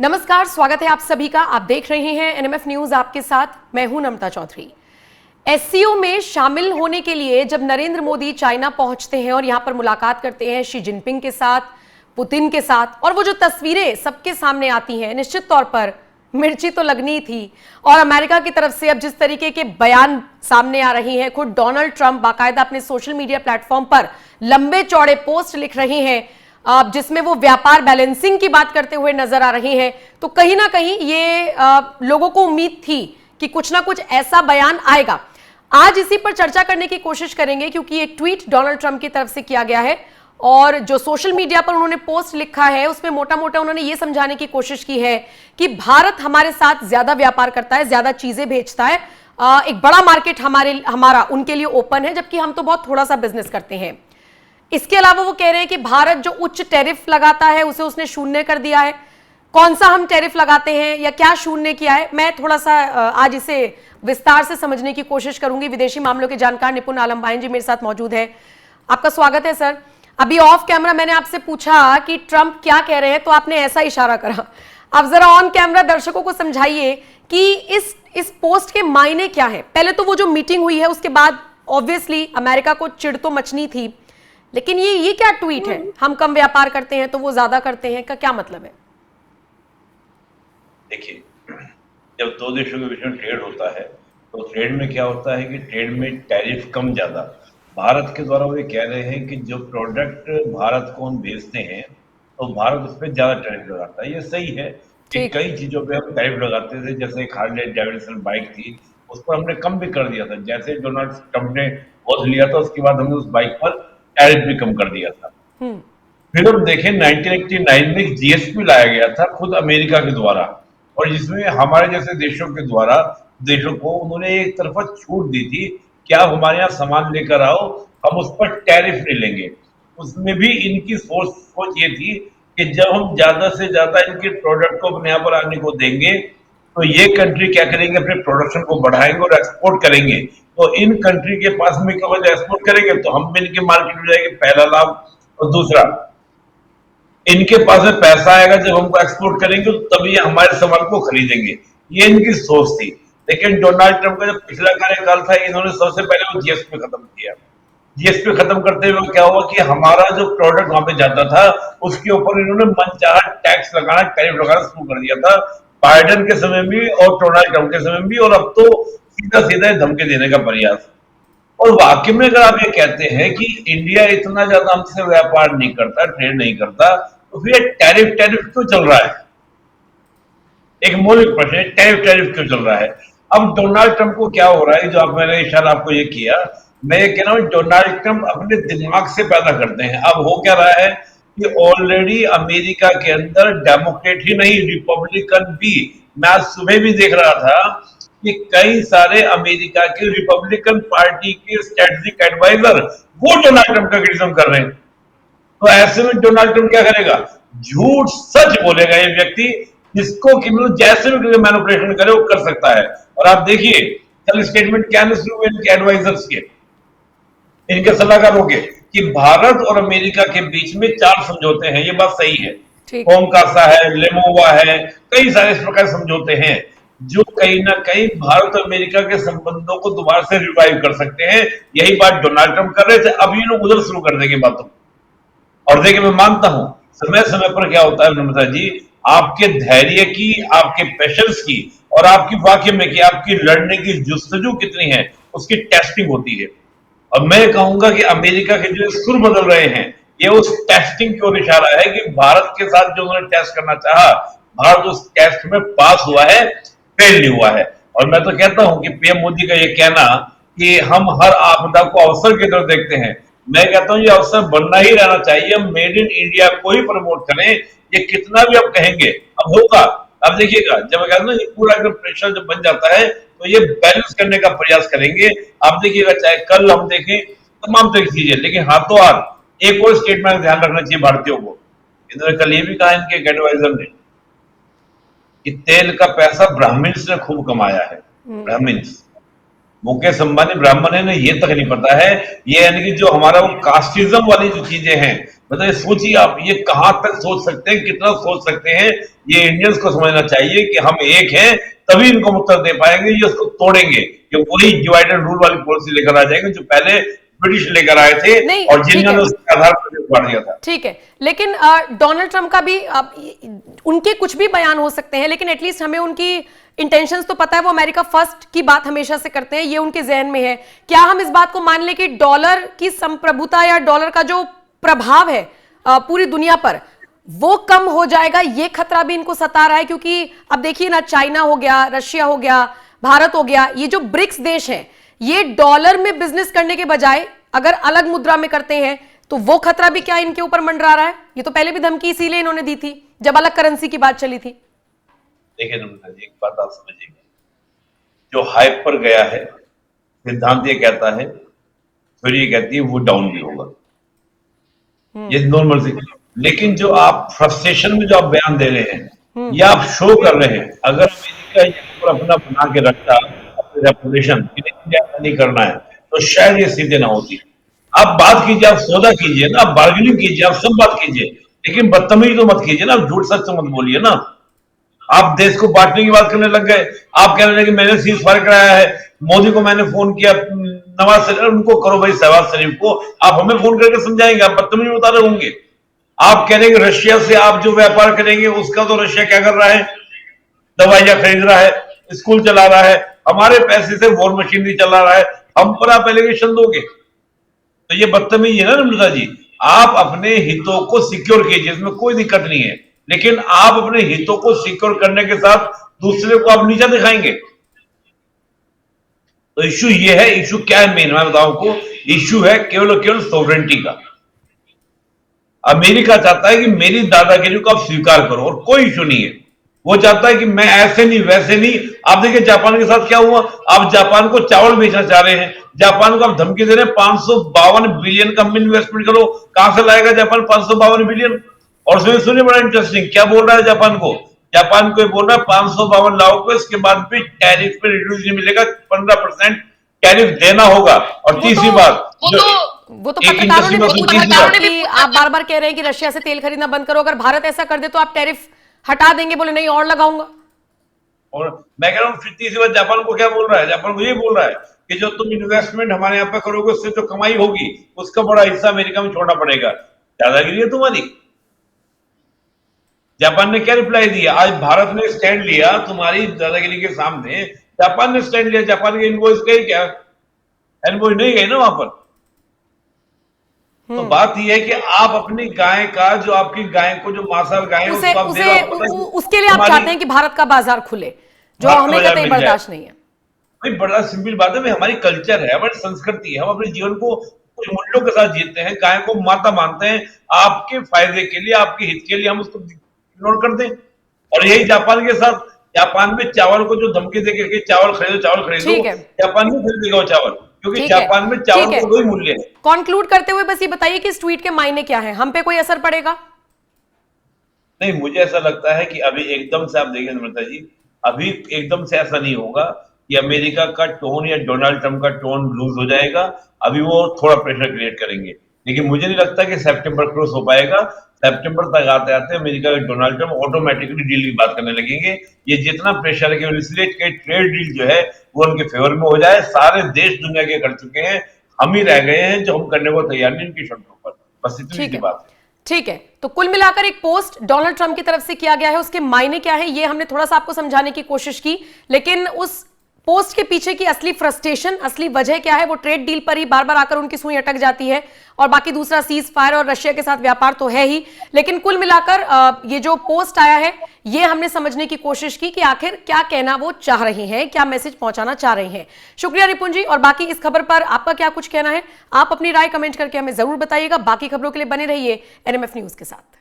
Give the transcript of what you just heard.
नमस्कार, स्वागत है आप सभी का। आप देख रहे हैं एनएमएफ न्यूज, आपके साथ मैं हूं नम्रता चौधरी। एससीओ में शामिल होने के लिए जब नरेंद्र मोदी चाइना पहुंचते हैं और यहां पर मुलाकात करते हैं शी जिनपिंग के साथ, पुतिन के साथ, और वो जो तस्वीरें सबके सामने आती हैं, निश्चित तौर पर मिर्ची तो लगनी थी। और अमेरिका की तरफ से अब जिस तरीके के बयान सामने आ रही हैं, खुद डोनाल्ड ट्रंप बाकायदा अपने सोशल मीडिया प्लेटफॉर्म पर लंबे चौड़े पोस्ट लिख रहे हैं जिसमें वो व्यापार बैलेंसिंग की बात करते हुए नजर आ रही हैं, तो कहीं ना कहीं ये लोगों को उम्मीद थी कि कुछ ना कुछ ऐसा बयान आएगा। आज इसी पर चर्चा करने की कोशिश करेंगे क्योंकि एक ट्वीट डोनाल्ड ट्रंप की तरफ से किया गया है और जो सोशल मीडिया पर उन्होंने पोस्ट लिखा है उसमें मोटा मोटा उन्होंने ये समझाने की कोशिश की है कि भारत हमारे साथ ज्यादा व्यापार करता है, ज्यादा चीजें भेजता है, एक बड़ा मार्केट हमारा उनके लिए ओपन है, जबकि हम तो बहुत थोड़ा सा बिजनेस करते हैं। इसके अलावा वो कह रहे हैं कि भारत जो उच्च टैरिफ लगाता है उसे उसने शून्य कर दिया है। कौन सा हम टैरिफ लगाते हैं या क्या शून्य किया है, मैं थोड़ा सा आज इसे विस्तार से समझने की कोशिश करूंगी। विदेशी मामलों के जानकार निपुण आलम भाई जी मेरे साथ मौजूद है, आपका स्वागत है सर। अभी ऑफ कैमरा मैंने आपसे पूछा कि ट्रंप क्या कह रहे हैं, तो आपने ऐसा इशारा करा। अब जरा ऑन कैमरा दर्शकों को समझाइए कि इस पोस्ट के मायने क्या है। पहले तो वो जो मीटिंग हुई है उसके बाद ऑब्वियसली अमेरिका को चिढ़ तो मचनी थी, लेकिन ये क्या ट्वीट है, हम कम व्यापार करते हैं तो वो ज्यादा करते हैं, का क्या मतलब है? देखिए, जब दो देशों के बीच में ट्रेड होता है तो ट्रेड में क्या होता है कि ट्रेड में टैरिफ कम ज्यादा भारत के द्वारा वो कह रहे हैं कि जो प्रोडक्ट भारत को हम भेजते हैं तो भारत उस पर ज्यादा टैरिफ लगाता है। ये सही है कि कई चीजों पे हम टैरिफ लगाते थे, जैसे एक हार्ले डेविडसन बाइक थी उस पर हमने कम भी कर दिया था। जैसे डोनाल्ड ट्रंप ने वोट लिया था उसके बाद हमने उस बाइक पर टैरिफ भी कम कर दिया था। फिर हम देखें 1989 में जीएसपी लाया गया था खुद अमेरिका के द्वारा, और जिसमें हमारे जैसे देशों के द्वारा देशों को उन्होंने एक तरफा छूट दी थी कि आप हमारे यहाँ सामान लेकर आओ, हम उस पर टैरिफ नहीं लेंगे। उसमें भी इनकी सोच ये थी कि जब हम ज्यादा से ज्यादा इनके प्रोडक्ट को अपने यहाँ पर आने को देंगे तो ये कंट्री क्या करेंगे, अपने प्रोडक्शन को बढ़ाएंगे और एक्सपोर्ट करेंगे। तो इन कंट्री के पास में केवल एक्सपोर्ट करेंगे तो हम भी इनके मार्केट में जाएंगे, पहला लाभ। और दूसरा, इनके पास में पैसा आएगा जब हमको एक्सपोर्ट करेंगे तो तभी हमारे सामान को खरीदेंगे। ये इनकी सोच थी। लेकिन डोनाल्ड ट्रंप का जब पिछला कार्यकाल था इन्होंने सबसे पहले वो जीएसपी खत्म किया। जीएसपी खत्म करते हुए क्या हुआ कि हमारा जो प्रोडक्ट वहां पे जाता था उसके ऊपर इन्होंने मनचाहा टैक्स लगाना, टैरिफ लगाना शुरू कर दिया था, बाइडेन के समय भी और डोनाल्ड ट्रंप के समय भी, और अब तो सीधा सीधा धमकी देने का प्रयास। और वाकई में अगर आप ये कहते हैं कि इंडिया इतना ज्यादा हमसे व्यापार नहीं करता, ट्रेड नहीं करता, तो फिर टैरिफ टैरिफ क्यों चल रहा है? एक मौलिक प्रश्न है, टैरिफ टैरिफ क्यों चल रहा है? अब डोनाल्ड ट्रंप को क्या हो रहा है, जो आप मैंने इशारा आपको ये किया, मैं ये कह रहा हूं डोनाल्ड ट्रंप अपने दिमाग से पैदा करते हैं। अब हो क्या रहा है कि ऑलरेडी अमेरिका के अंदर डेमोक्रेट ही नहीं रिपब्लिकन भी, मैं आज सुबह भी देख रहा था कि कई सारे अमेरिका के रिपब्लिकन पार्टी के स्ट्रेटेजिक एडवाइजर वो डोनाल्ड ट्रंप का क्रिटिसिज्म कर रहे हैं। तो ऐसे में डोनाल्ड ट्रंप क्या करेगा? झूठ सच बोलेगा ये व्यक्ति, जिसको कि जैसे भी मैनिपुलेशन करे वो कर सकता है। और आप देखिए कल स्टेटमेंट क्या शुरू हुए इनके एडवाइजर्स के, इनके सलाहकारों के, कि भारत और अमेरिका के बीच में 4 समझौते हैं। ये बात सही है, कोमकासा है, लेमोवा है, कई सारे इस प्रकार समझौते हैं जो कहीं ना कहीं भारत और अमेरिका के संबंधों को दोबारा से रिवाइव कर सकते हैं। यही बात डोनाल्ड ट्रंप कर रहे थे, अब ये लोग उधर शुरू कर देंगे बातों। और देखिए, मैं मानता हूं समय समय पर क्या होता है नम्रता जी, आपके धैर्य की, आपके पेशेंस की और आपकी वाकई में कि आपकी लड़ने की जुस्तजू कितनी है उसकी टेस्टिंग होती है। और मैं कहूंगा कि अमेरिका के जो सुर बदल रहे हैं ये उस टेस्टिंग की ओर इशारा है कि भारत के साथ जो उन्होंने टेस्ट करना चाहा, भारत उस टेस्ट में पास हुआ है, फेल नहीं हुआ है। और मैं तो कहता हूं कि पीएम मोदी का ये कहना कि हम हर आपदा को अवसर की तरह देखते हैं, मैं कहता हूं ये अवसर बनना ही रहना चाहिए। हम मेड इन इंडिया को ही प्रमोट करें, ये कितना भी आप कहेंगे अब होगा। अब देखिएगा जब मैं कहता हूं ये पूरा अगर प्रेशर जब बन जाता है तो ये बैलेंस करने का प्रयास करेंगे। आप देखिएगा चाहे कल हम देखें तमाम तरह की चीजें, लेकिन हाथों हाथ एक और स्टेटमेंट ध्यान रखना चाहिए भारतीयों को। इन्होंने कल ये भी कहा इनके एडवाइजर ने कि तेल का पैसा ब्राह्मण्स ने खूब कमाया है। ब्राह्मण्स मुकेश अंबानी ब्राह्मण है ना, ये तक नहीं पता है। ये यानी कि जो हमारा वो कास्टिज्म वाली जो चीजें हैं, मतलब ये सोचिए आप, ये कहां तक सोच सकते हैं, कितना सोच सकते हैं। ये इंडियंस को समझना चाहिए कि हम एक हैं, तभी इनको उत्तर दे पाएंगे। ये उसको तोड़ेंगे, कि वही डिवाइड एंड रूल वाली पॉलिसी लेकर आ जाएंगे जो पहले ब्रिटिश लेकर आए थे, नहीं, और ठीक जिन्होंने है, उसके आधार पर बांट दिया था। ठीक है, लेकिन डोनाल्ड ट्रंप का भी उनके कुछ भी बयान हो सकते हैं, लेकिन एटलीस्ट हमें उनकी इंटेंशंस तो पता है। वो अमेरिका फर्स्ट की बात हमेशा से करते हैं, ये उनके जहन में है। क्या हम इस बात को मान लें कि डॉलर की संप्रभुता या डॉलर का जो प्रभाव है पूरी दुनिया पर, वो कम हो जाएगा? ये खतरा भी इनको सता रहा है, क्योंकि अब देखिए ना, चाइना हो गया, रशिया हो गया, भारत हो गया, ये जो ब्रिक्स देश हैं, ये डॉलर में बिजनेस करने के बजाय अगर अलग मुद्रा में करते हैं, तो वो खतरा भी क्या इनके ऊपर मंडरा रहा है? ये तो पहले भी धमकी इसीलिए इन्होंने दी थी जब अलग करेंसी की बात चली थी। देखिए नम्रता जी, एक बात आप समझिएगा, जो हाइप पर गया है, सिद्धांत ये कहता है, फिर ये कहती है वो डाउन भी होगा, ये नॉर्मल सी। लेकिन जो आप फ्रस्ट्रेशन में जो आप बयान दे रहे हैं, या आप शो कर रहे हैं, अगर अमेरिका ये अपना बना के रखता अपनी रेपुटेशन कि इंडिया नहीं करना है, तो शायद ये सीधे ना होती। आप बात कीजिए, आप सौदा कीजिए ना, आप बार्गेनिंग कीजिए, आप सब बात कीजिए, लेकिन बदतमीजी तो मत कीजिए ना, आप झूठ सच तो मत बोलिए ना। आप देश को बांटने की बात करने लग गए। आप कह रहे हैं कि मैंने सीज फायर कराया है, मोदी को मैंने फोन किया, नवाज शरीफ, उनको करो भाई, शहबाज शरीफ को आप हमें फोन करके समझाएंगे, आप बदतमीजी बता रहे होंगे। आप कह रहे हैं कि रशिया से आप जो व्यापार करेंगे, उसका तो रशिया क्या कर रहा है, दवाइयां खरीद रहा है, स्कूल चला रहा है, हमारे पैसे से वॉर मशीनरी चला रहा है, हम पर आप एलिगेशन दोगे, तो ये बदतमीजी है ना नम्रता जी। आप अपने हितों को सिक्योर कीजिए, इसमें कोई दिक्कत नहीं है, लेकिन आप अपने हितों को सिक्योर करने के साथ दूसरे को आप नीचा दिखाएंगे। तो इश्यू ये है, इश्यू क्या है मेन, मैं बताऊं को, इश्यू है केवल और केवल सॉवरेंटी का। अमेरिका चाहता है कि मेरी दादागिरी को आप स्वीकार करो, और कोई इश्यू नहीं है। वो चाहता है कि मैं ऐसे नहीं वैसे नहीं। आप देखिए जापान के साथ क्या हुआ, आप जापान को चावल बेचना चाह रहे हैं, जापान को आप धमकी दे रहे हैं 552 बिलियन का इन्वेस्टमेंट करो। कहां से लाएगा जापान 552 बिलियन? और सुनिए बड़ा इंटरेस्टिंग, क्या बोल रहा है जापान को, जापान को बोल रहा है 552 लाओ को इसके बाद भी टैरिफ पे रिड्यूस नहीं मिलेगा, 15% टैरिफ देना होगा। और तीसरी बात, वो तो पत्रकारों ने भी पूछा कि आप बार बार कह रहे हैं कि रशिया से तेल खरीदना बंद करो, अगर भारत ऐसा कर दे तो आप टैरिफ हटा देंगे, बोले नहीं और लगाऊंगा। और मैं कह रहा हूँ फिर तीसरी बार जापान को क्या बोल रहा है, जापान को ये बोल रहा है कि जो तुम इन्वेस्टमेंट हमारे यहाँ पे करोगे, उससे जो कमाई होगी उसका बड़ा हिस्सा अमेरिका में छोड़ना पड़ेगा। दादागिरी है तुम्हारी। जापान ने क्या रिप्लाई दिया, आज भारत ने स्टैंड लिया तुम्हारी दादागिरी के सामने, जापान ने स्टैंड लिया। जापान के इनवॉइस गए क्या? इनवॉइस नहीं गए ना वहां पर। तो बात यह है कि आप अपनी गाय का, जो आपकी गाय को, जो मांसाहार गाय है, उसको आप दे रहे हो, उसके लिए आप चाहते हैं कि भारत का बाजार खुले, जो हमें कतई बर्दाश्त नहीं है। भाई बड़ा सिंपल बात है, हमारी कल्चर है, हमारी संस्कृति है, हम अपने जीवन को कुछ मूल्यों के साथ जीते हैं, गाय को माता मानते हैं। आपके फायदे के लिए, आपके हित के लिए हम उसको इग्नोर कर दें। और यही जापान के साथ, जापान में चावल को जो धमकी देके कि चावल खरीदो, जापान में खरीदेगा वो चावल, क्योंकि जापान में चावल का कोई मूल्य है। कंक्लूड करते हुए बस ये बताइए कि इस ट्वीट के मायने क्या है, हम पे कोई असर पड़ेगा? नहीं, मुझे ऐसा लगता है कि अभी एकदम से आप देखिए नम्रता जी, अभी एकदम से ऐसा नहीं होगा कि अमेरिका का टोन या डोनाल्ड ट्रंप का टोन लूज हो जाएगा। अभी वो थोड़ा प्रेशर क्रिएट करेंगे, लेकिन मुझे नहीं लगता कि सितंबर क्रॉस हो पाएगा। सितंबर तक आते आते अमेरिका के डोनाल्ड ट्रंप ऑटोमेटिकली डील की बात करने लगेंगे। ये जितना प्रेशर है कि इसलिए ट्रेड डील जो है वो उनके फेवर में हो जाए। सारे देश दुनिया के कर चुके हैं, हम ही रह गए हैं जो हम करने को तैयार नहीं इनकी शर्तों पर। बस इतनी सी बात है। ठीक है, तो कुल मिलाकर एक पोस्ट डोनाल्ड ट्रंप की तरफ से किया गया है, उसके मायने क्या है ये हमने थोड़ा सा आपको समझाने की कोशिश की, लेकिन उस पोस्ट के पीछे की असली फ्रस्ट्रेशन, असली वजह क्या है, वो ट्रेड डील पर ही बार बार आकर उनकी सुई अटक जाती है। और बाकी दूसरा सीज फायर और रशिया के साथ व्यापार तो है ही, लेकिन कुल मिलाकर ये जो पोस्ट आया है ये हमने समझने की कोशिश की कि आखिर क्या कहना वो चाह रहे हैं, क्या मैसेज पहुंचाना चाह रहे हैं। शुक्रिया रिपुन जी। और बाकी इस खबर पर आपका क्या कुछ कहना है, आप अपनी राय कमेंट करके हमें जरूर बताइएगा। बाकी खबरों के लिए बने रहिए एनएमएफ न्यूज के साथ।